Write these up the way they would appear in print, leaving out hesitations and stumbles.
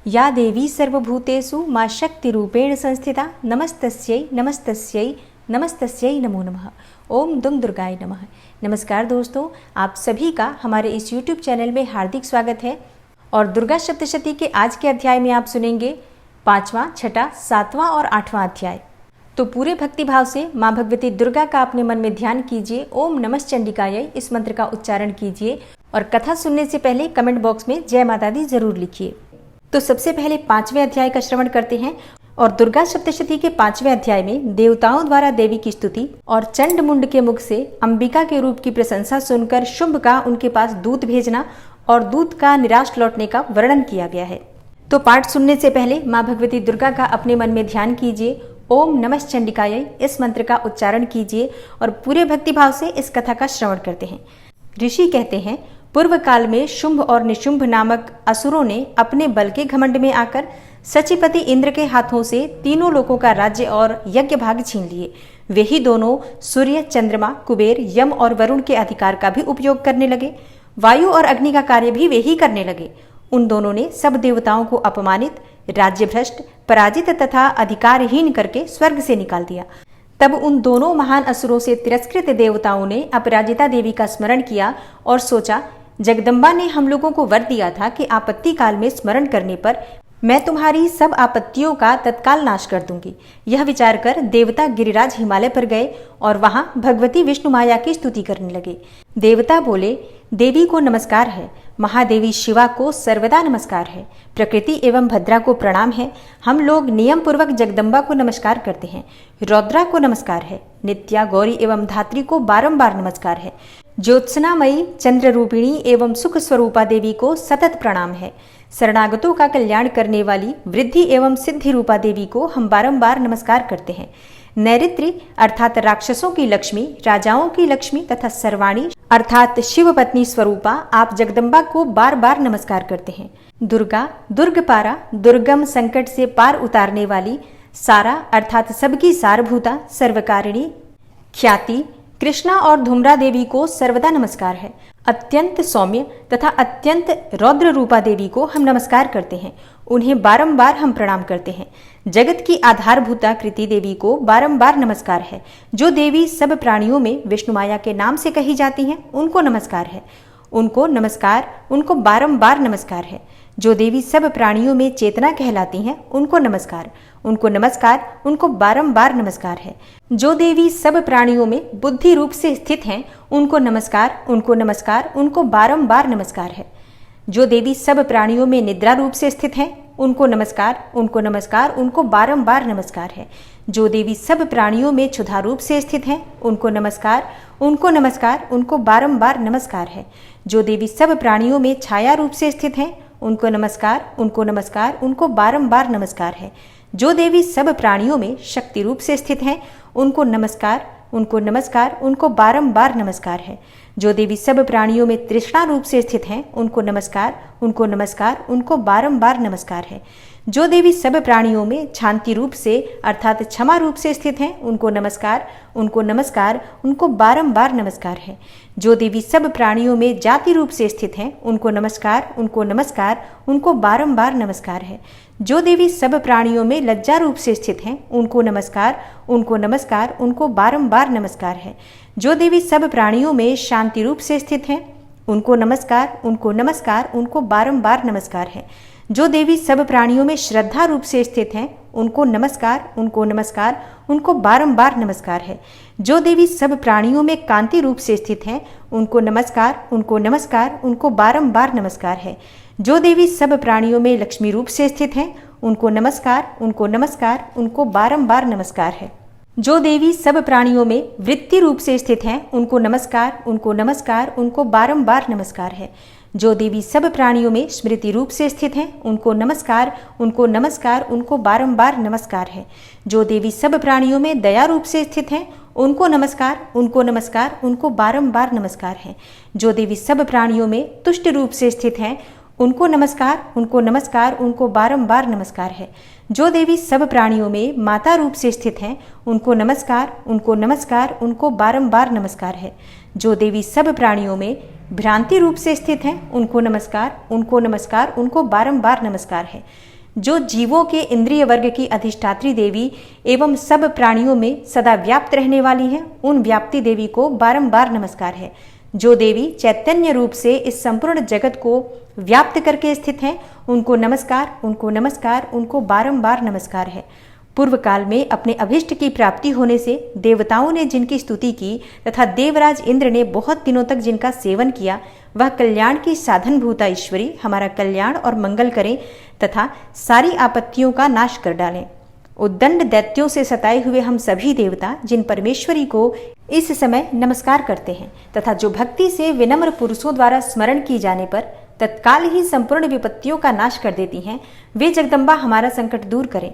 या देवी सर्वभूतेषु मां शक्तिरूपेण संस्थिता नमस्तस्यै नमस्तस्यै नमस्तस्यै नमो नमः। ओम दुम दुर्गाय नमः। नमस्कार दोस्तों, आप सभी का हमारे इस YouTube चैनल में हार्दिक स्वागत है। और दुर्गा सप्तशती के आज के अध्याय में आप सुनेंगे 5वां, 6वां, 7वां और 8वां अध्याय। तो पूरे भक्तिभाव से माँ भगवती दुर्गा का अपने मन में ध्यान कीजिए। ओम नमः चंडिकायै इस मंत्र का उच्चारण कीजिए और कथा सुनने से पहले कमेंट बॉक्स में जय माता दी जरूर लिखिए। तो सबसे पहले 5वें अध्याय का श्रवण करते हैं। और दुर्गा सप्तशती के 5वें अध्याय में देवताओं द्वारा देवी की स्तुति और चंड मुंड के मुख से अंबिका के रूप की प्रशंसा सुनकर शुंभ का उनके पास दूत भेजना और दूत का निराश लौटने का वर्णन किया गया है। तो पाठ सुनने से पहले माँ भगवती दुर्गा का अपने मन में ध्यान कीजिए। ओम नमः चंडिकायै इस मंत्र का उच्चारण कीजिए और पूरे भक्तिभाव से इस कथा का श्रवण करते हैं। ऋषि कहते हैं, पूर्व काल में शुंभ और निशुंभ नामक असुरों ने अपने बल के घमंड में आकर सचिपति इंद्र के हाथों से तीनों लोकों का राज्य और यज्ञ भाग छीन लिए। वे ही दोनों सूर्य, चंद्रमा, कुबेर, यम और वरुण के अधिकार का भी उपयोग करने लगे। वायु और अग्नि का कार्य भी वे ही करने लगे। उन दोनों ने सब देवताओं को अपमानित, राज्य भ्रष्ट, पराजित तथा अधिकारहीन करके स्वर्ग से निकाल दिया। तब उन दोनों महान असुरों से तिरस्कृत देवताओं ने अपराजिता देवी का स्मरण किया और सोचा, जगदम्बा ने हम लोगों को वर दिया था कि आपत्ति काल में स्मरण करने पर मैं तुम्हारी सब आपत्तियों का तत्काल नाश कर दूंगी। यह विचार कर देवता गिरिराज हिमालय पर गए और वहां भगवती विष्णु माया की स्तुति करने लगे। देवता बोले, देवी को नमस्कार है, महादेवी शिवा को सर्वदा नमस्कार है, प्रकृति एवं भद्रा को प्रणाम है। हम लोग नियम पूर्वक जगदम्बा को नमस्कार करते हैं। रौद्रा को नमस्कार है, नित्या, गौरी एवं धात्री को बारंबार नमस्कार है। ज्योत्सनामयी, चंद्र रूपिणी एवं सुख स्वरूपा देवी को सतत प्रणाम है। शरणागतों का कल्याण करने वाली वृद्धि एवं सिद्धि रूपा देवी को हम बारंबार नमस्कार करते हैं। नैऋत्री अर्थात राक्षसों की लक्ष्मी, राजाओं की लक्ष्मी तथा सर्वाणी अर्थात शिव पत्नी स्वरूपा आप जगदम्बा को बार बार नमस्कार करते हैं। दुर्गा, दुर्गपारा, दुर्गम संकट से पार उतारने वाली, सारा अर्थात सबकी सारभूता, सर्वकारिणी, ख्याति, कृष्णा और धूम्रा देवी को सर्वदा नमस्कार है। अत्यंत सौम्य तथा अत्यंत रौद्र रूपा देवी को हम नमस्कार करते हैं। उन्हें बारंबार हम प्रणाम करते हैं। जगत की आधारभूता कृति देवी को बारंबार नमस्कार है। जो देवी सब प्राणियों में विष्णु माया के नाम से कही जाती हैं, उनको नमस्कार है। उनको नमस्कार, उनको बारंबार नमस्कार है। जो देवी सब प्राणियों में चेतना कहलाती हैं, उनको नमस्कार, उनको नमस्कार, उनको बारंबार नमस्कार है। जो देवी सब प्राणियों में बुद्धि रूप से स्थित हैं, उनको नमस्कार, उनको नमस्कार, उनको बारंबार नमस्कार है। जो देवी सब प्राणियों में निद्रा रूप से स्थित हैं, उनको नमस्कार, उनको नमस्कार, उनको बारंबार नमस्कार है। जो देवी सब प्राणियों में क्षुधा रूप से स्थित हैं, उनको नमस्कार, उनको नमस्कार, उनको बारंबार नमस्कार है। जो देवी सब प्राणियों में छाया रूप से स्थित हैं, उनको नमस्कार, उनको नमस्कार, उनको बारंबार नमस्कार है। जो देवी सब प्राणियों में शक्ति रूप से स्थित हैं, उनको नमस्कार, उनको नमस्कार, उनको बारंबार नमस्कार है। जो देवी सब प्राणियों में तृष्णा रूप से स्थित हैं, उनको नमस्कार, उनको नमस्कार, उनको बारंबार नमस्कार है। जो देवी सब प्राणियों में शांति रूप से अर्थात क्षमा रूप से स्थित हैं, उनको नमस्कार, उनको नमस्कार, उनको बारंबार नमस्कार है। जो देवी सब प्राणियों में जाति रूप से स्थित हैं, उनको नमस्कार, उनको नमस्कार, उनको बारंबार नमस्कार है। जो देवी सब प्राणियों में लज्जा रूप से स्थित हैं, उनको नमस्कार, उनको नमस्कार, उनको बारंबार नमस्कार है। जो देवी सब प्राणियों में शांति रूप से स्थित हैं, उनको नमस्कार, उनको नमस्कार, उनको बारंबार नमस्कार है। जो देवी सब प्राणियों में श्रद्धा रूप से स्थित हैं, उनको नमस्कार, उनको नमस्कार, उनको बारंबार नमस्कार है। जो देवी सब प्राणियों में कांति रूप से स्थित हैं, उनको नमस्कार, उनको नमस्कार, उनको बारंबार नमस्कार है। जो देवी सब प्राणियों में लक्ष्मी रूप से स्थित हैं, उनको नमस्कार, उनको नमस्कार, उनको बारंबार नमस्कार है। जो देवी सब प्राणियों में वृत्ति रूप से स्थित हैं, उनको नमस्कार, उनको नमस्कार, उनको बारंबार नमस्कार है। जो देवी सब प्राणियों में स्मृति रूप से स्थित हैं, उनको नमस्कार, उनको नमस्कार, उनको बारंबार नमस्कार है। जो देवी सब प्राणियों में दया रूप से स्थित हैं, उनको नमस्कार, उनको नमस्कार, उनको बारंबार नमस्कार है। जो देवी सब प्राणियों में तुष्ट रूप से स्थित हैं, उनको नमस्कार, उनको नमस्कार, उनको बारंबार नमस्कार है। जो देवी सब प्राणियों में माता रूप से स्थित हैं, उनको नमस्कार, उनको नमस्कार, उनको बारंबार नमस्कार है। जो देवी सब प्राणियों में भ्रांति रूप से स्थित हैं, उनको नमस्कार, उनको नमस्कार, उनको बारंबार नमस्कार है। जो जीवों के इंद्रिय वर्ग की अधिष्ठात्री देवी एवं सब प्राणियों में सदा व्याप्त रहने वाली है, उन व्याप्ति देवी को बारंबार नमस्कार है। जो देवी चैतन्य रूप से इस संपूर्ण जगत को व्याप्त करके स्थित हैं, उनको नमस्कार, उनको नमस्कार, उनको बारंबार नमस्कार है। पूर्व काल में अपने अभिष्ट की प्राप्ति होने से देवताओं ने जिनकी स्तुति की तथा देवराज इंद्र ने बहुत दिनों तक जिनका सेवन किया, वह कल्याण की साधनभूता ईश्वरी हमारा कल्याण और मंगल करें तथा सारी आपत्तियों का नाश कर डालें। उद्दंड दैत्यों से सताए हुए हम सभी देवता जिन परमेश्वरी को इस समय नमस्कार करते हैं तथा जो भक्ति से विनम्र पुरुषों द्वारा स्मरण की जाने पर तत्काल ही संपूर्ण विपत्तियों का नाश कर देती हैं, वे जगदम्बा हमारा संकट दूर करें।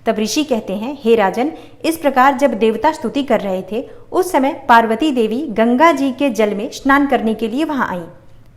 तब ऋषि कहते हैं, हे राजन, इस प्रकार जब देवता स्तुति कर रहे थे, उस समय पार्वती देवी गंगा जी के जल में स्नान करने के लिए वहां आईं।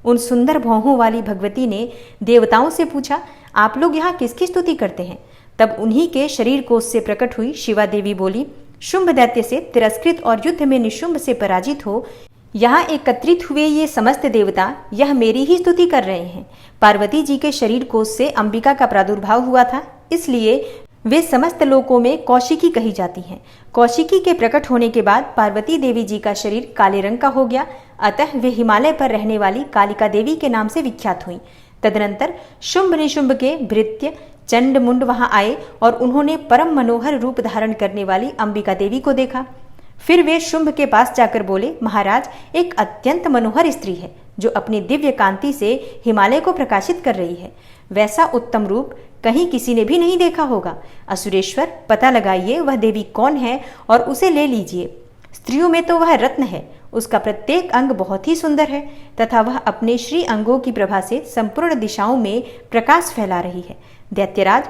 उन सुंदर भौहों वाली भगवती ने देवताओं से पूछा, आप लोग यहाँ किसकी स्तुति करते हैं? तब उन्हीं के शरीर कोश से प्रकट हुई शिवा देवी बोली, शुंभ दैत्य से तिरस्कृत और युद्ध में निशुंभ से पराजित हो यहाँ एकत्रित हुए ये समस्त देवता यह मेरी ही स्तुति कर रहे हैं। पार्वती जी के शरीर कोश से अंबिका का प्रादुर्भाव हुआ था, इसलिए वे समस्त लोकों में कौशिकी कही जाती हैं। कौशिकी के प्रकट होने के बाद पार्वती देवी जी का शरीर काले रंग का हो गया, अतः वे हिमालय पर रहने वाली कालिका देवी के नाम से विख्यात हुई। तदनंतर शुंभ निशुंभ के भृत्य चंड मुंड वहां आए और उन्होंने परम मनोहर रूप धारण करने वाली अंबिका देवी को देखा। फिर वे शुंभ के पास जाकर बोले, महाराज, एक अत्यंत मनोहर स्त्री है जो अपनी दिव्य कांति से हिमालय को प्रकाशित कर रही है। वैसा उत्तम रूप कहीं किसी ने भी नहीं देखा होगा। असुरेश्वर, पता लगाइए वह देवी कौन है और उसे ले लीजिए। स्त्रियों में तो वह रत्न है, उसका प्रत्येक अंग बहुत ही सुंदर है तथा वह अपने श्री अंगों की प्रभा से संपूर्ण दिशाओं में प्रकाश फैला रही है। दैत्यराज,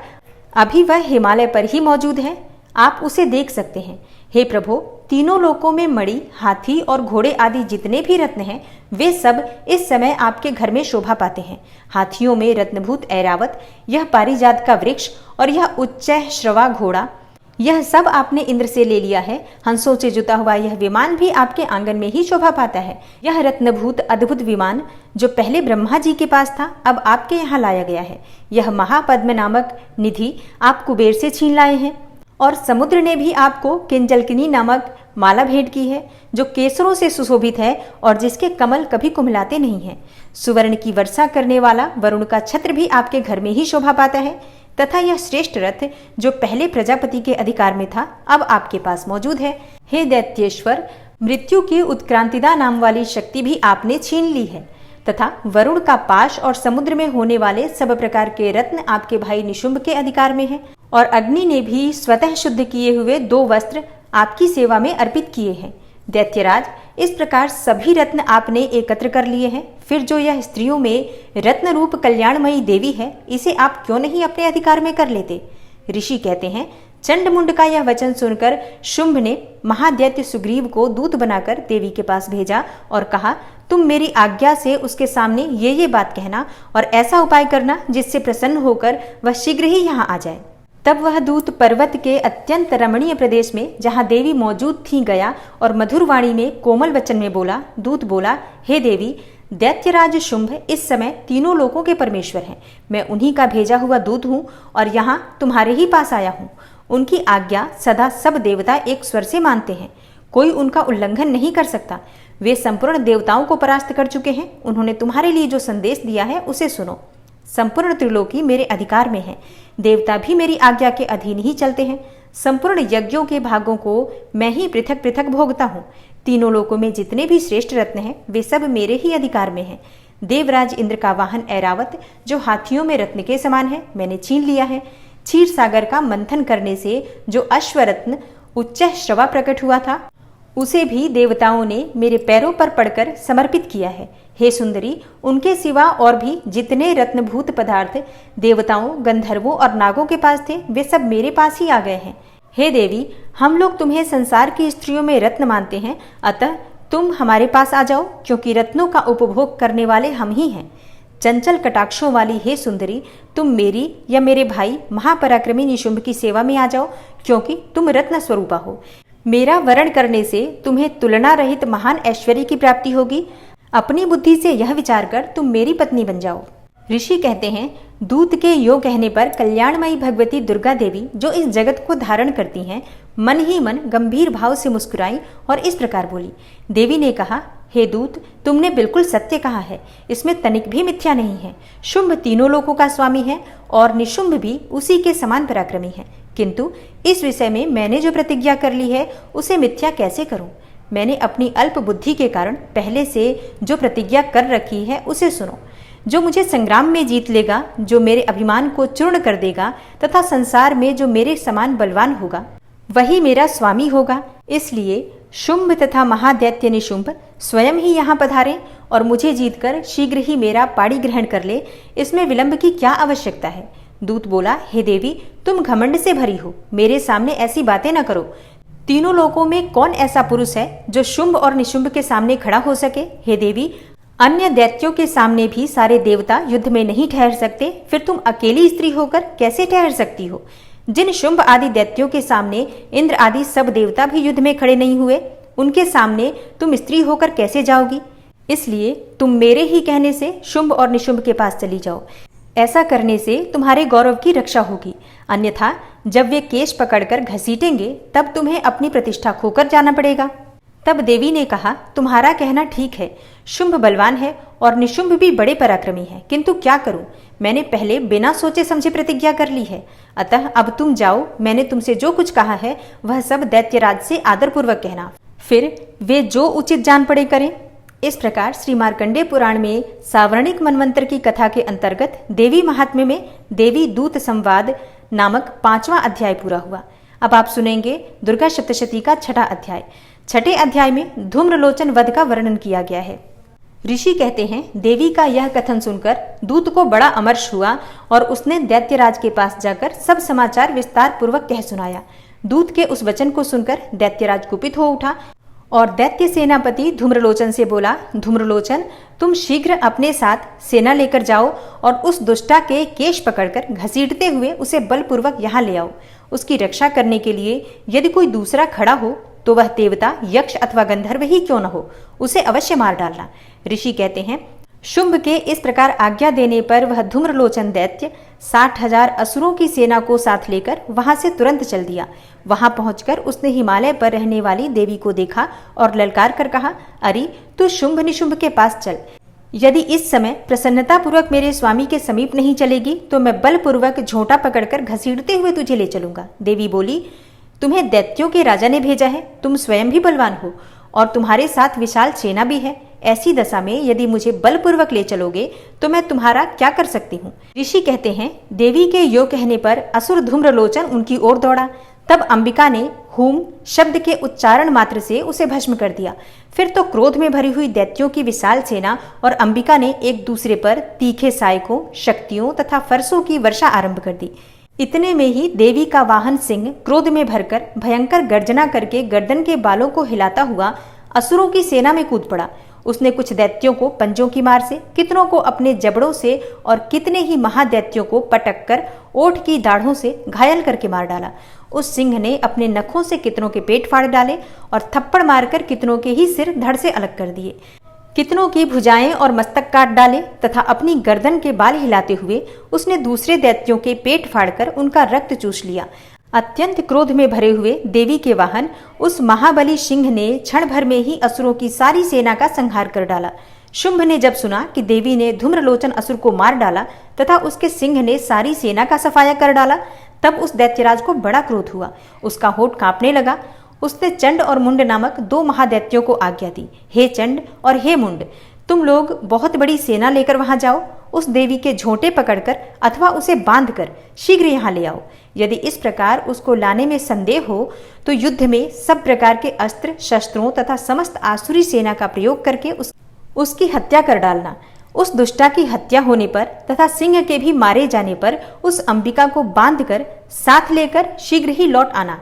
अभी वह हिमालय पर ही मौजूद है, आप उसे देख सकते हैं। हे प्रभो, तीनों लोकों में मणि, हाथी और घोड़े आदि जितने भी रत्न हैं, वे सब इस समय आपके घर में शोभा पाते हैं। हाथियों में रत्नभूत ऐरावत, यह पारिजात का वृक्ष और यह उच्चैः श्रवा घोड़ा, यह सब आपने इंद्र से ले लिया है। हंसों से जुता हुआ यह विमान भी आपके आंगन में ही शोभा पाता है। यह रत्नभूत अद्भुत विमान जो पहले ब्रह्मा जी के पास था, अब आपके यहाँ लाया गया है। यह महापद्म नामक निधि आप कुबेर से छीन लाए हैं और समुद्र ने भी आपको किंजलकिनी नामक माला भेंट की है जो केसरों से सुशोभित है और जिसके कमल कभी कुम्हलाते नहीं हैं। सुवर्ण की वर्षा करने वाला वरुण का छत्र भी आपके घर में ही शोभा पाता है तथा यह श्रेष्ठ रथ जो पहले प्रजापति के अधिकार में था, अब आपके पास मौजूद है। हे दैत्येश्वर, मृत्यु की उत्क्रांतिदा नाम वाली शक्ति भी आपने छीन ली है तथा वरुण का पाश और समुद्र में होने वाले सब प्रकार के रत्न आपके भाई निशुंभ के अधिकार में है और अग्नि ने भी स्वतः शुद्ध किए हुए 2 वस्त्र आपकी सेवा में अर्पित किए हैं। दैत्यराज, इस प्रकार सभी रत्न आपने एकत्र कर लिए हैं, फिर जो यह स्त्रियों में रत्न रूप कल्याणमयी देवी है, इसे आप क्यों नहीं अपने अधिकार में कर लेते? ऋषि कहते हैं, चंडमुंड का यह वचन सुनकर शुंभ ने महादैत्य सुग्रीव को दूत बनाकर देवी के पास भेजा और कहा, तुम मेरी आज्ञा से उसके सामने ये बात कहना और ऐसा उपाय करना जिससे प्रसन्न होकर वह शीघ्र ही यहाँ आ जाए। तब वह दूत पर्वत के अत्यंत रमणीय प्रदेश में जहाँ देवी मौजूद थी गया और मधुर वाणी में कोमल वचन में बोला। दूत बोला, हे देवी, दैत्यराज शुंभ इस समय तीनों लोकों के परमेश्वर हैं। मैं उन्हीं का भेजा हुआ दूत हूँ और यहाँ तुम्हारे ही पास आया हूँ। उनकी आज्ञा सदा सब देवता एक स्वर से मानते हैं, कोई उनका उल्लंघन नहीं कर सकता। वे संपूर्ण देवताओं को परास्त कर चुके हैं। उन्होंने तुम्हारे लिए जो संदेश दिया है उसे सुनो। संपूर्ण त्रिलोकी मेरे अधिकार में है, देवता भी मेरी आज्ञा के अधीन ही चलते हैं। संपूर्ण यज्ञों के भागों को मैं ही पृथक पृथक भोगता हूँ। तीनों लोकों में जितने भी श्रेष्ठ रत्न हैं, वे सब मेरे ही अधिकार में हैं। देवराज इंद्र का वाहन ऐरावत जो हाथियों में रत्न के समान है, मैंने छीन लिया है। क्षीर सागर का मंथन करने से जो अश्वरत्न उच्चैः श्रवा प्रकट हुआ था, उसे भी देवताओं ने मेरे पैरों पर पड़कर समर्पित किया है। हे सुंदरी, उनके सिवा और भी जितने रत्नभूत पदार्थ देवताओं, गंधर्वों और नागों के पास थे, वे सब मेरे पास ही आ गए हैं। हे देवी, हम लोग तुम्हें संसार की स्त्रियों में रत्न मानते हैं, अतः तुम हमारे पास आ जाओ, क्योंकि रत्नों का उपभोग करने वाले हम ही हैं। चंचल कटाक्षों वाली हे सुंदरी, तुम मेरी या मेरे भाई महापराक्रमी निशुंभ की सेवा में आ जाओ, क्योंकि तुम रत्न स्वरूपा हो। मेरा वरण करने से तुम्हें तुलना रहित महान ऐश्वर्य की प्राप्ति होगी। अपनी बुद्धि से यह विचार कर तुम मेरी पत्नी बन जाओ। ऋषि कहते हैं, दूत के यो कहने पर कल्याणमयी भगवती दुर्गा देवी जो इस जगत को धारण करती हैं, मन ही मन गंभीर भाव से मुस्कुराई और इस प्रकार बोली। देवी ने कहा, हे दूत, तुमने बिल्कुल सत्य कहा है, इसमें तनिक भी मिथ्या नहीं है। शुंभ तीनों लोकों का स्वामी है और निशुंभ भी उसी के समान पराक्रमी है, किंतु इस विषय में मैंने जो प्रतिज्ञा कर ली है उसे मिथ्या कैसे करूं? मैंने अपनी अल्प बुद्धि के कारण पहले से जो प्रतिज्ञा कर रखी है उसे सुनो। जो मुझे संग्राम में जीत लेगा, जो मेरे अभिमान को चूर्ण कर देगा तथा संसार में जो मेरे समान बलवान होगा, वही मेरा स्वामी होगा। इसलिए शुंभ तथा महादैत्य निशुंभ स्वयं ही यहाँ पधारे और मुझे जीतकर शीघ्र ही मेरा पाणी ग्रहण कर ले, इसमें विलंब की क्या आवश्यकता है? दूत बोला, हे देवी, तुम घमंड से भरी हो, मेरे सामने ऐसी बातें न करो। तीनों लोकों में कौन ऐसा पुरुष है जो शुंभ और निशुंभ के सामने खड़ा हो सके? हे देवी, अन्य दैत्यों के सामने भी सारे देवता युद्ध में नहीं ठहर सकते, फिर तुम अकेली स्त्री होकर कैसे ठहर सकती हो? जिन शुंभ आदि दैत्यों के सामने इंद्र आदि सब देवता भी युद्ध में खड़े नहीं हुए, उनके सामने तुम स्त्री होकर कैसे जाओगी? इसलिए तुम मेरे ही कहने से शुंभ और निशुंभ के पास चली जाओ। ऐसा करने से तुम्हारे गौरव की रक्षा होगी, अन्यथा जब वे केश पकड़कर घसीटेंगे तब तुम्हें अपनी प्रतिष्ठा खोकर जाना पड़ेगा। तब देवी ने कहा, तुम्हारा कहना ठीक है, शुंभ बलवान है और निशुंभ भी बड़े पराक्रमी है, किंतु क्या करूं? मैंने पहले बिना सोचे समझे प्रतिज्ञा कर ली है, अतः अब तुम जाओ। मैंने तुमसे जो कुछ कहा है वह सब दैत्यराज से आदरपूर्वक कहना, फिर वे जो उचित जान पड़े करें। इस प्रकार श्री मार्कंडेय पुराण में सावर्णिक मनवंतर की कथा के अंतर्गत देवी महात्म्य में देवी दूत संवाद नामक 5वां अध्याय पूरा हुआ। अब आप सुनेंगे दुर्गा सप्तशती का 6ठा अध्याय। 6ठे अध्याय में धूम्रलोचन वध का वर्णन किया गया है। ऋषि कहते हैं, देवी का यह कथन सुनकर दूत को बड़ा अमर्ष हुआ और उसने दैत्यराज के पास जाकर सब समाचार विस्तार पूर्वक कह सुनाया। दूत के उस वचन को सुनकर दैत्यराज कुपित हो उठा और दैत्य सेनापति धूम्रलोचन से बोला, धूम्रलोचन, तुम शीघ्र अपने साथ सेना लेकर जाओ और उस दुष्टा के केश पकड़कर घसीटते हुए उसे बलपूर्वक यहाँ ले आओ। उसकी रक्षा करने के लिए यदि कोई दूसरा खड़ा हो तो वह देवता, यक्ष अथवा गंधर्व ही क्यों न हो, उसे अवश्य मार डालना। ऋषि कहते हैं, शुंभ के इस प्रकार आज्ञा देने पर वह धूम्रलोचन दैत्य 60,000 असुरों की सेना को साथ लेकर वहां से तुरंत चल दिया। वहां पहुंचकर उसने हिमालय पर रहने वाली देवी को देखा और ललकार कर कहा, अरे तू शुंभ निशुंभ के पास चल। यदि इस समय प्रसन्नतापूर्वक मेरे स्वामी के समीप नहीं चलेगी तो मैं बलपूर्वक झोंटा पकड़कर घसीटते हुए तुझे ले चलूंगा। देवी बोली, तुम्हें दैत्यों के राजा ने भेजा है, तुम स्वयं भी बलवान हो और तुम्हारे साथ विशाल सेना भी है। ऐसी दशा में यदि मुझे बलपूर्वक ले चलोगे तो मैं तुम्हारा क्या कर सकती हूँ? ऋषि कहते हैं, देवी के यो कहने पर असुर धूम्रलोचन उनकी ओर दौड़ा। तब अंबिका ने हुम शब्द के उच्चारण मात्र से उसे भस्म कर दिया। फिर तो क्रोध में भरी हुई दैत्यों की विशाल सेना और अंबिका ने एक दूसरे पर तीखे सायकों, शक्तियों तथा फरसों की वर्षा आरंभ कर दी। इतने में ही देवी का वाहन सिंह क्रोध में भरकर भयंकर गर्जना करके गर्दन के बालों को हिलाता हुआ असुरों की सेना में कूद पड़ा। उसने कुछ दैत्यों को पंजों की मार से, कितनों को अपने जबड़ों से और कितने ही महादैत्यों को पटक कर ओठ की दाढ़ों से घायल करके मार डाला। उस सिंह ने अपने नखों से कितनों के पेट फाड़ डाले और थप्पड़ मारकर कितनों के ही सिर धड़ से अलग कर दिए। कितनों की भुजाएं और मस्तक काट डाले तथा अपनी गर्दन के बाल हिलाते हुए उसने दूसरे दैत्यों के पेट फाड़कर उनका रक्त चूस लिया। अत्यंत क्रोध में भरे हुए देवी के वाहन उस महाबली सिंह ने क्षण भर में ही असुरों की सारी सेना का संहार कर डाला। शुंभ ने जब सुना कि देवी ने धूम्रलोचन असुर को मार डाला तथा उसके सिंह ने सारी सेना का सफाया कर डाला, तब उस दैत्यराज को बड़ा क्रोध हुआ। उसका होठ कांपने लगा। उसने चंड और मुंड नामक 2 महादैत्यों को आज्ञा दी, हे चंड और हे मुंड, तुम लोग बहुत बड़ी सेना लेकर वहां जाओ। उस देवी के झोंटे पकड़कर अथवा उसे बांधकर शीघ्र यहाँ ले आओ। यदि इस प्रकार उसको लाने में संदेह हो तो युद्ध में सब प्रकार के अस्त्र शस्त्रों तथा समस्त आसुरी सेना का प्रयोग करके उसकी हत्या कर डालना। उस दुष्टा की हत्या होने पर तथा सिंह के भी मारे जाने पर उस अंबिका को बांधकर साथ लेकर शीघ्र ही लौट आना।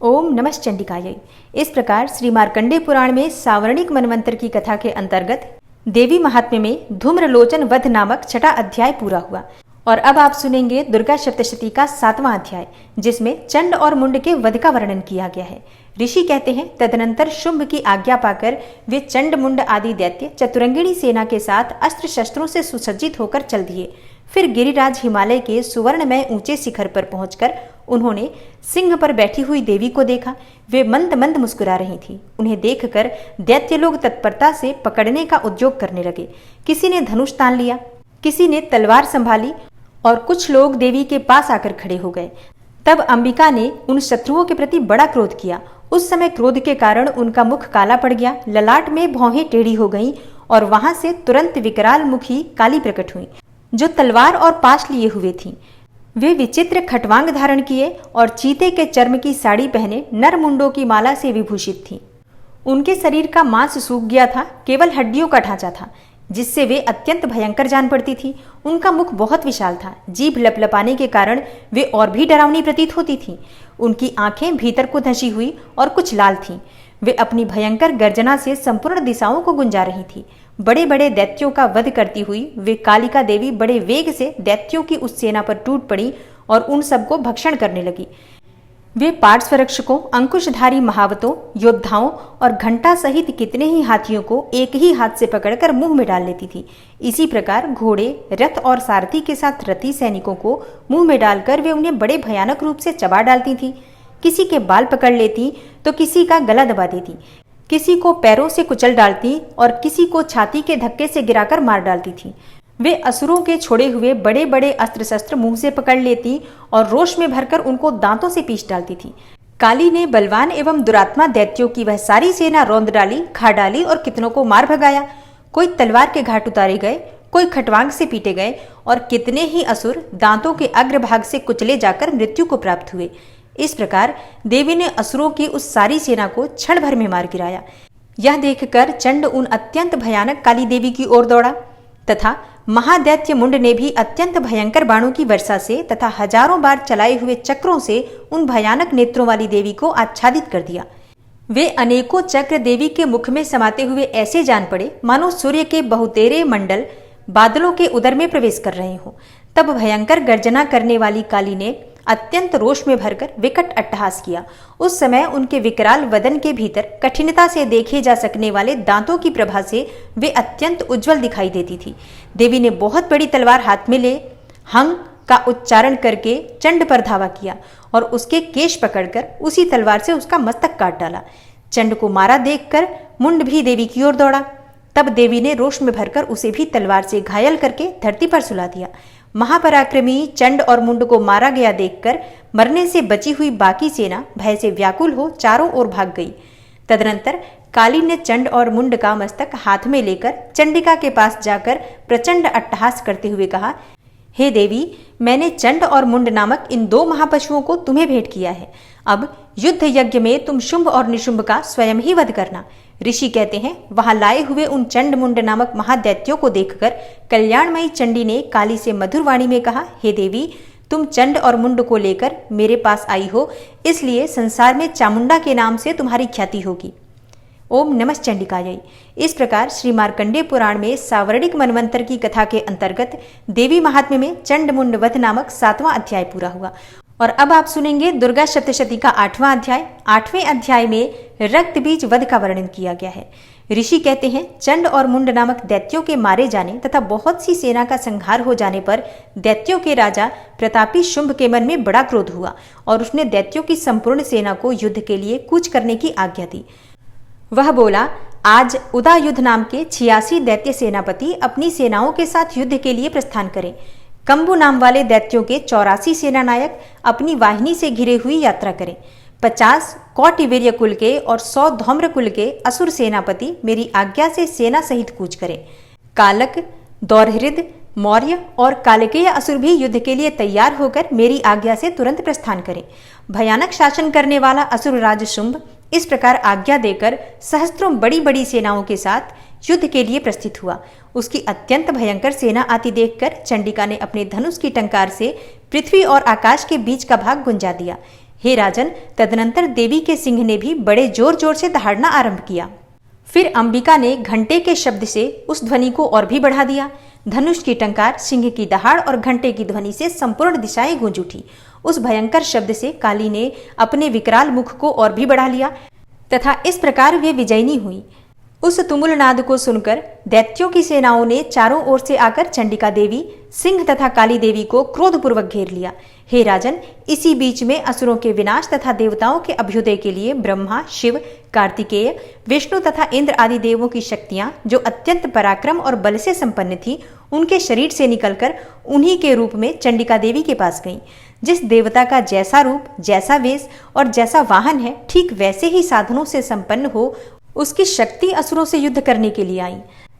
ओम नमः चंडिकायै। इस प्रकार श्री मार्कंडेय पुराण में सावर्णिक मनवंतर की कथा के अंतर्गत देवी महात्म्य में धूम्रलोचन वध नामक 6ठा अध्याय पूरा हुआ। और अब आप सुनेंगे दुर्गा सप्तशती का 7वां अध्याय, जिसमें चंड और मुंड के वध का वर्णन किया गया है। ऋषि कहते हैं, तदनंतर शुंभ की आज्ञा पाकर वे चंड मुंड आदि दैत्य चतुरंगिणी सेना के साथ अस्त्र शस्त्रों से सुसज्जित होकर चल दिए। फिर गिरिराज हिमालय के सुवर्णमय ऊंचे शिखर पर पहुंचकर उन्होंने सिंह पर बैठी हुई देवी को देखा। वे मंद मंद मुस्कुरा रही थी। उन्हें देखकर दैत्य लोग तत्परता से पकड़ने का उद्योग करने लगे। किसी ने धनुष तान लिया, किसी ने तलवार संभाली और कुछ लोग देवी के पास आकर खड़े हो गए। तब अंबिका ने उन शत्रुओं के प्रति बड़ा क्रोध किया। उस समय क्रोध के कारण उनका मुख काला पड़ गया, ललाट में भौहें टेढ़ी हो गईं और वहां से तुरंत विकराल मुखी काली प्रकट हुई, जो तलवार और पाश लिए हुए थीं। वे विचित्र खटवांग धारण किए और चीते के चर्म की साड़ी पहने नर मुंडों की माला से विभूषित थीं। उनके शरीर का मांस सूख गया था, केवल हड्डियों का ढांचा था, जिससे वे अत्यंत भयंकर जान पड़ती थी। उनका मुख बहुत विशाल था, जीभ लपलपाने के कारण वे और भी डरावनी प्रतीत होती थीं। उनकी आंखें भीतर को धंसी हुई और कुछ लाल थीं। वे अपनी भयंकर गर्जना से संपूर्ण दिशाओं को गुंजा रही थी। बड़े बड़े दैत्यों का वध करती हुई वे कालिका देवी बड़े वेग से दैत्यों की उस सेना पर टूट पड़ी और उन सबको भक्षण करने लगी। वे पार्श्वरक्षकों, अंकुशधारी महावतों, योद्धाओं और घंटा सहित कितने ही हाथियों को एक ही हाथ से पकड़कर मुंह में डाल लेती थी। इसी प्रकार घोड़े, रथ और सारथी के साथ रथी सैनिकों को मुंह में डालकर वे उन्हें बड़े भयानक रूप से चबा डालती थी। किसी के बाल पकड़ लेती तो किसी का गला दबा देती, किसी को पैरों से कुचल डालती और किसी को छाती के धक्के से गिराकर मार डालती थी। वे असुरों के छोड़े हुए बड़े बड़े अस्त्र शस्त्र मुंह से पकड़ लेती और रोष में भरकर उनको दांतों से पीस डालती थी। काली ने बलवान एवं दुरात्मा दैत्यों की वह सारी सेना रौंद डाली, खा डाली और कितनों को मार भगाया। कोई तलवार के घाट उतारे गए, कोई खटवांग से पीटे गए और कितने ही असुर दांतों के अग्रभाग से कुचले जाकर मृत्यु को प्राप्त हुए। इस प्रकार देवी ने असुरों की उस सारी सेना को क्षण भर में मार गिराया। यह देखकर चंड उन अत्यंत भयानक काली देवी की ओर दौड़ा तथा महादैत्य मुंड ने भी अत्यंत भयंकर बाणों की वर्षा से तथा हजारों बार चलाए हुए चक्रों से उन भयानक नेत्रों वाली देवी को आच्छादित कर दिया। वे अनेकों चक्र देवी के मुख में समाते हुए ऐसे जान पड़े मानो सूर्य के बहुतेरे मंडल बादलों के उदर में प्रवेश कर रहे हों। तब भयंकर गर्जना करने वाली काली ने अत्यंत रोष में भरकर विकट अट्टहास किया। उस समय उनके विकराल वदन के भीतर कठिनता से देखे जा सकने वाले दांतों की प्रभा से वे अत्यंत उज्जवल दिखाई देती थी। देवी ने बहुत बड़ी तलवार हाथ में ले हंग का उच्चारण करके चंड पर धावा किया और उसके केश पकड़कर उसी तलवार से उसका मस्तक काट डाला। चंड को मारा देखकर मुंड भी देवी की ओर दौड़ा। तब देवी ने रोष में भरकर उसे भी तलवार से घायल करके धरती पर सुला दिया। महापराक्रमी चंड और मुंड को मारा गया देखकर मरने से बची हुई बाकी सेना भय से व्याकुल हो चारों ओर भाग गई। तदनंतर काली ने चंड और मुंड का मस्तक हाथ में लेकर चंडिका के पास जाकर प्रचंड अट्टहास करते हुए कहा, हे देवी, मैंने चंड और मुंड नामक इन दो महापशुओं को तुम्हें भेंट किया है। अब युद्ध यज्ञ में तुम शुंभ और निशुंभ का स्वयं ही वध करना। ऋषि कहते हैं, वहां लाए हुए उन चंड मुंड नामक महादैत्यों को देखकर कल्याणमयी चंडी ने काली से मधुर वाणी में कहा, हे देवी, तुम चंड और मुंड को लेकर मेरे पास आई हो, इसलिए संसार में चामुंडा के नाम से तुम्हारी ख्याति होगी। ओम नमः चंडिकायै। इस प्रकार श्री मार्कंडेय पुराण में सावर्णिक मनवंतर की कथा के अंतर्गत देवी महात्म्य में चंड मुंड वध नामक 7वां अध्याय पूरा हुआ। और अब आप सुनेंगे दुर्गा सप्तशती का 8वां अध्याय। 8वें अध्याय में रक्त बीज वध का वर्णन किया गया है। ऋषि कहते हैं, चंड और मुंड नामक दैत्यों के मारे जाने तथा बहुत सी सेना का संहार हो जाने पर दैत्यों के राजा प्रतापी शुंभ के मन में बड़ा क्रोध हुआ और उसने दैत्यों की संपूर्ण सेना को युद्ध के लिए कूच करने की आज्ञा दी। वह बोला, आज उदायुध नाम के 86 दैत्य सेनापति अपनी सेनाओं के साथ युद्ध के लिए प्रस्थान करें। कंबु नाम वाले दैत्यों के 84 सेनानायक अपनी वाहिनी से घिरे हुई यात्रा करें। 50 कौटिवीर्य कुल के और 100 धौम्र कुल के असुर सेनापति मेरी आज्ञा से सेना सहित कूच करें। कालक, दौरहृद, मौर्य और कालिकेय असुर भी युद्ध के लिए तैयार होकर मेरी आज्ञा से तुरंत प्रस्थान करें। भयानक शासन करने वाला असुर राज शुंभ इस प्रकार आज्ञा देकर सहस्त्रों बड़ी बड़ी सेनाओं के साथ युद्ध के लिए प्रस्थित हुआ। उसकी अत्यंत भयंकर सेना आती देखकर चंडिका ने अपने धनुष की टंकार से पृथ्वी और आकाश के बीच का भाग गुंजा दिया। हे राजन, तदनंतर देवी के सिंह ने भी बड़े जोर जोर से दहाड़ना आरंभ किया। फिर अंबिका ने घंटे के शब्द से उस ध्वनि को और भी बढ़ा दिया। धनुष की टंकार, सिंह की दहाड़ और घंटे की ध्वनि से संपूर्ण दिशाएं गूंज उठी। उस भयंकर शब्द से काली ने अपने विकराल मुख को और भी बढ़ा लिया। तथा इस प्रकार वे विजयिनी हुई। उस तुमुल नाद को सुनकर दैत्यों की सेनाओं ने चारों ओर से आकर चंडिका देवी, सिंह तथा काली देवी को क्रोधपूर्वक घेर लिया। हे राजन, इसी बीच में असुरों के विनाश तथा देवताओं के अभ्युदय के लिए ब्रह्मा, शिव, कार्तिकेय, विष्णु तथा इंद्र आदि देवों की शक्तियां, जो अत्यंत पराक्रम और बल से संपन्न थी, उनके शरीर से निकलकर उन्हीं के रूप में चंडिका देवी के पास गईं। जिस देवता का जैसा रूप, जैसा वेश और जैसा वाहन है, ठीक वैसे ही साधनों से संपन्न हो उसकी शक्ति असुरों से युद्ध करने के लिए आई।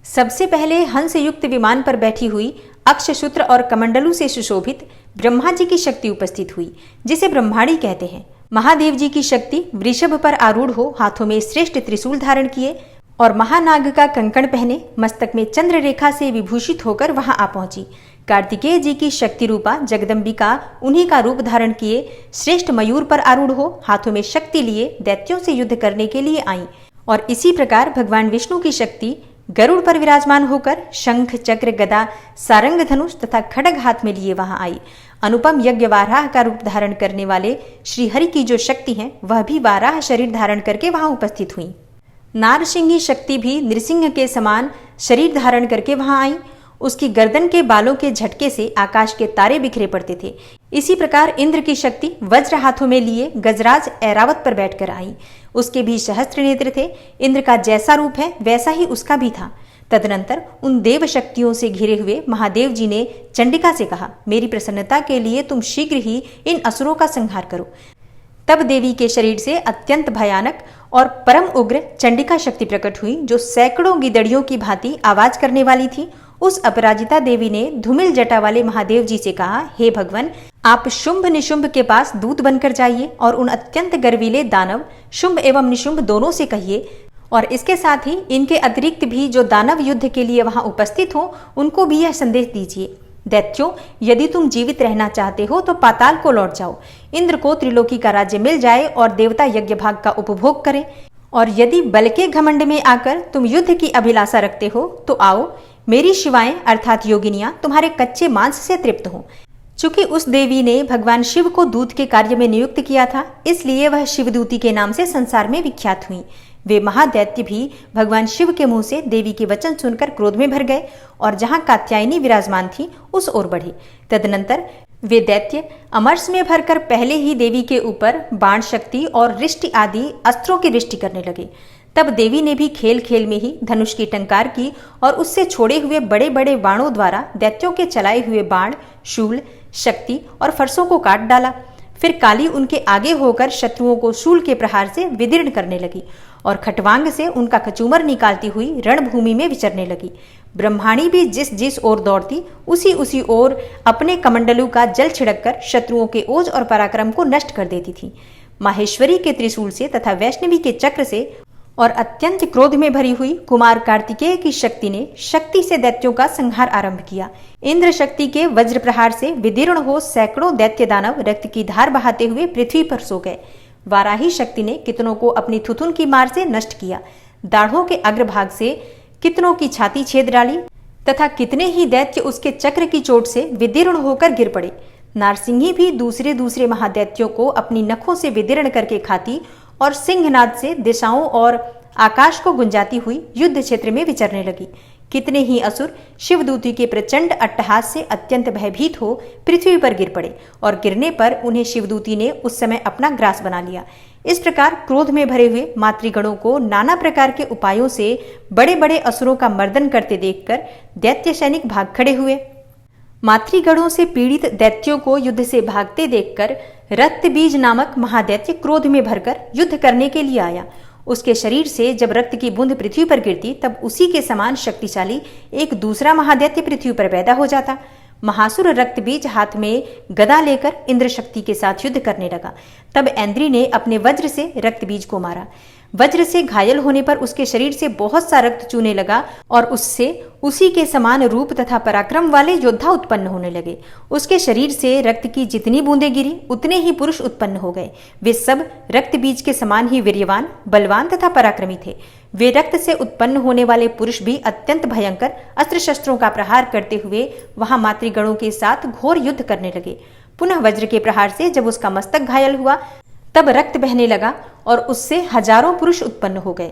सबसे पहले हंस युक्त विमान पर बैठी हुई, अक्षसूत्र और कमंडलू से सुशोभित ब्रह्मा जी की शक्ति उपस्थित हुई, जिसे ब्रह्माणी कहते हैं। महादेव जी की शक्ति वृषभ पर आरूढ़ हो, हाथों में श्रेष्ठ त्रिशूल धारण किए और महानाग का कंकण पहने, मस्तक में चंद्र रेखा से विभूषित होकर वहां आ पहुंची। कार्तिकेय जी की शक्ति रूपा जगदम्बिका उन्हीं का रूप धारण किए श्रेष्ठ मयूर पर आरूढ़ हो, हाथों में शक्ति लिए दैत्यों से युद्ध करने के लिए आई। और इसी प्रकार भगवान विष्णु की शक्ति गरुड़ पर विराजमान होकर शंख, चक्र, गदा, सारंग, धनुष तथा खड्ग हाथ में लिए वहां आई। अनुपम यज्ञ वाराह का रूप धारण करने वाले श्रीहरि की जो शक्ति है, वह भी वाराह शरीर धारण करके वहां उपस्थित हुई। नारसिंही शक्ति भी नृसिंह के समान शरीर धारण करके वहां आई। उसकी गर्दन के बालों के झटके से आकाश के तारे बिखरे पड़ते थे। इसी प्रकार इंद्र की शक्ति वज्र हाथों में लिए गजराज ऐरावत पर बैठकर आई। उसके भी सहस्त्र नेत्र थे। इंद्र का जैसा रूप है वैसा ही उसका भी था। तदनंतर उन देव शक्तियों से घिरे हुए महादेव जी ने चंडिका से कहा, मेरी प्रसन्नता के लिए तुम शीघ्र ही इन असुरों का संहार करो। तब देवी के शरीर से अत्यंत भयानक और परम उग्र चंडिका शक्ति प्रकट हुई, जो सैकड़ों गिदड़ियों की भांति आवाज करने वाली थी। उस अपराजिता देवी ने धूमिल जटा वाले महादेव जी से कहा, हे भगवान, आप शुंभ निशुंभ के पास दूत बनकर जाइए और उन अत्यंत गर्वीले दानव शुंभ एवं निशुंभ दोनों से कहिए, और इसके साथ ही इनके अतिरिक्त भी जो दानव युद्ध के लिए वहां उपस्थित हो, उनको भी यह संदेश दीजिए, दैत्यों, यदि तुम जीवित रहना चाहते हो तो पाताल को लौट जाओ। इंद्र को त्रिलोकी का राज्य मिल जाए और देवता यज्ञ भाग का उपभोग करें, और यदि बल के घमंड में आकर तुम युद्ध की अभिलाषा रखते हो तो आओ, मेरी शिवाएं अर्थात योगिनियां तुम्हारे कच्चे मांस से तृप्त हों। चूंकि उस देवी ने भगवान शिव को दूत के कार्य में नियुक्त किया था, इसलिए वह शिवदूती के नाम से संसार में विख्यात हुई। वे महादैत्य भी भगवान शिव के मुंह से देवी के वचन सुनकर क्रोध में भर गए और जहां कात्यायनी विराजमान थी उस ओर बढ़े। तदनंतर वे दैत्य अमरस में भरकर पहले ही देवी के ऊपर बाण शक्ति और रिष्टि आदि अस्त्रों की वृष्टि करने लगे। तब देवी ने भी खेल खेल में ही धनुष की टंकार की और उससे छोड़े हुए बड़े बड़े बाणों द्वारा दैत्यों के चलाए हुए बाण, शूल, शक्ति और फरसों को काट डाला। फिर काली उनके आगे होकर शत्रुओं को शूल के प्रहार से विदीर्ण करने लगी और खटवांग से उनका कचूमर निकालती हुई रणभूमि में विचरने लगी। ब्रह्माणी भी जिस जिस ओर दौड़ती उसी उसी ओर अपने कमंडलू का जल छिड़ककर शत्रुओं के ओज और पराक्रम को नष्ट कर देती थी। माहेश्वरी के त्रिशूल से तथा वैष्णवी के चक्र से और अत्यंत क्रोध में भरी हुई कुमार कार्तिकेय की शक्ति ने शक्ति से दैत्यों का संहार आरंभ किया। इंद्र शक्ति के वज्र प्रहार से विदीर्ण हो सैकड़ों दैत्य दानव रक्त की धार बहाते हुए पृथ्वी पर सो गए। वाराही शक्ति ने कितनों को अपनी थुथुन की मार से नष्ट किया, दाढ़ों के अग्रभाग से कितनों की छाती छेद डाली तथा कितने ही दैत्य उसके चक्र की चोट से विदीर्ण होकर गिर पड़े। नारसिंही भी दूसरे दूसरे महादैत्यों को अपनी नखों से विदीर्ण करके खाती और सिंहनाद से दिशाओं और आकाश को गुंजाती हुई युद्ध क्षेत्र में विचरने लगी। कितने ही असुर शिवदूती के प्रचंड अट्टहास से अत्यंत भयभीत हो पृथ्वी पर गिर पड़े और गिरने पर उन्हें शिवदूती ने उस समय अपना ग्रास बना लिया। इस प्रकार क्रोध में भरे हुए मातृगणों को नाना प्रकार के उपायों से बड़े बड़े असुरों का मर्दन करते देखकर दैत्य सैनिक भाग खड़े हुए। मातृगणों से पीड़ित दैत्यों को युद्ध से भागते देखकर रक्तबीज नामक महादैत्य क्रोध में भरकर युद्ध करने के लिए आया। उसके शरीर से जब रक्त की बूंद पृथ्वी पर गिरती तब उसी के समान शक्तिशाली एक दूसरा महादैत्य पृथ्वी पर पैदा हो जाता। महासुर रक्तबीज हाथ में गदा लेकर इंद्र शक्ति के साथ युद्ध करने लगा। तब ऐन्द्री ने अपने वज्र से रक्तबीज को मारा। वज्र से घायल होने पर उसके शरीर से बहुत सा रक्त चूने लगा और उससे उसी के समान रूप तथा पराक्रम वाले योद्धा उत्पन्न होने लगे। उसके शरीर से रक्त की जितनी बूंदें गिरी उतने ही पुरुष उत्पन्न हो गए। वे सब रक्त बीज के समान ही वीर्यवान, बलवान तथा पराक्रमी थे। वे रक्त से उत्पन्न होने वाले पुरुष भी अत्यंत भयंकर अस्त्र शस्त्रों का प्रहार करते हुए वहां मातृगणों के साथ घोर युद्ध करने लगे। पुनः वज्र के प्रहार से जब उसका मस्तक घायल हुआ तब रक्त बहने लगा और उससे हजारों पुरुष उत्पन्न हो गए।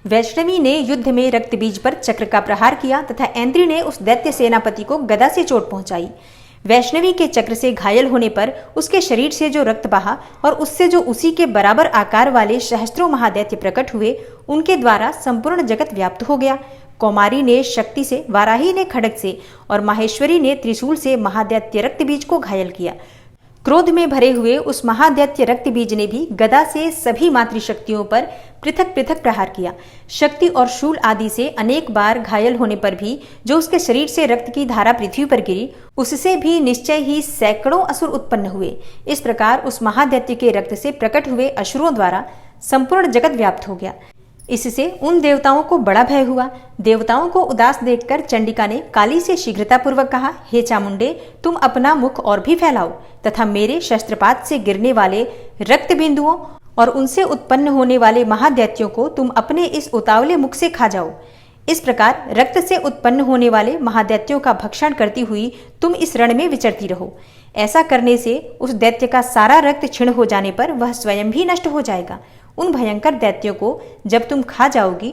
वैष्णवी ने युद्ध में रक्त बीज पर चक्र का प्रहार किया तथा ऐन्द्री ने उस दैत्य सेनापति को गदा से चोट पहुंचाई। वैष्णवी के चक्र से घायल होने पर उसके शरीर से जो रक्त बहा और उससे जो उसी के बराबर आकार वाले सहस्त्रों महादैत्य प्रकट हुए, उनके द्वारा संपूर्ण जगत व्याप्त हो गया। कौमारी ने शक्ति से, वाराही ने खड्ग से और माहेश्वरी ने त्रिशूल से महादैत्य रक्त बीज को घायल किया। क्रोध में भरे हुए उस महादैत्य रक्त बीज ने भी गदा से सभी मातृशक्तियों पर पृथक पृथक प्रहार किया। शक्ति और शूल आदि से अनेक बार घायल होने पर भी जो उसके शरीर से रक्त की धारा पृथ्वी पर गिरी, उससे भी निश्चय ही सैकड़ों असुर उत्पन्न हुए। इस प्रकार उस महादैत्य के रक्त से प्रकट हुए असुरों द्वारा संपूर्ण जगत व्याप्त हो गया। इससे उन देवताओं को बड़ा भय हुआ। देवताओं को उदास देखकर चंडिका ने काली से शीघ्रतापूर्वक कहा, हे चामुंडे, तुम अपना मुख और भी फैलाओ तथा मेरे शस्त्रपात से गिरने वाले रक्त बिंदुओं और उनसे उत्पन्न होने वाले महादैत्यों को तुम अपने इस उतावले मुख से खा जाओ। इस प्रकार रक्त से उत्पन्न होने वाले महादैत्यों का भक्षण करती हुई तुम इस रण में विचरती रहो। ऐसा करने से उस दैत्य का सारा रक्त क्षीण हो जाने पर वह स्वयं भी नष्ट हो जाएगा। उन भयंकर दैत्यों को जब तुम खा जाओगी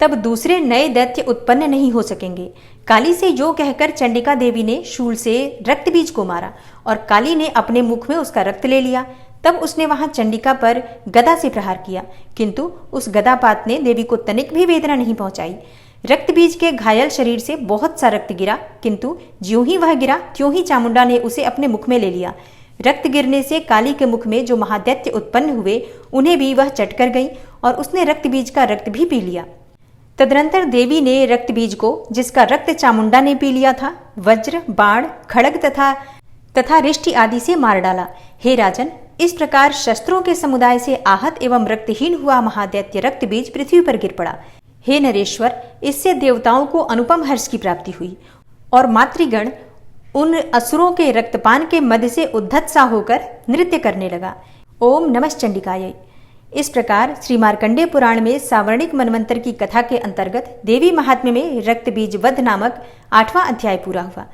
तब दूसरे नए दैत्य उत्पन्न नहीं हो सकेंगे। काली से जो कहकर चंडिका देवी ने शूल से रक्त बीज को मारा और काली ने अपने मुख में उसका रक्त ले लिया। तब उसने वहां चंडिका पर गदा से प्रहार किया, किंतु उस गदापात ने देवी को तनिक भी वेदना नहीं पहुंचाई। रक्त बीज के घायल शरीर से बहुत सा रक्त गिरा, किंतु ज्यों ही वह गिरा त्यों ही चामुंडा ने उसे अपने मुख में ले लिया। रक्त गिरने से काली के मुख में जो महादैत्य उत्पन्न हुए, उन्हें भी वह चट कर गई और उसने रक्त बीज का रक्त भी पी लिया। तदनंतर देवी ने रक्त बीज को, जिसका रक्त चामुंडा ने पी लिया था, वज्र, बाण, खड्ग तथा रिष्टि आदि से मार डाला। हे राजन, इस प्रकार शस्त्रों के समुदाय से आहत एवं रक्तहीन हुआ महादैत्य रक्त बीज पृथ्वी पर गिर पड़ा। हे नरेश्वर, इससे देवताओं को अनुपम हर्ष की प्राप्ति हुई और मातृगण उन असुरों के रक्तपान के मद से उद्धत सा होकर नृत्य करने लगा। ओम नमः चंडिकायै। इस प्रकार श्री मार्कंडेय पुराण में सावर्णिक मनवंतर की कथा के अंतर्गत देवी महात्म्य में रक्त बीज वध नामक 8वां अध्याय पूरा हुआ।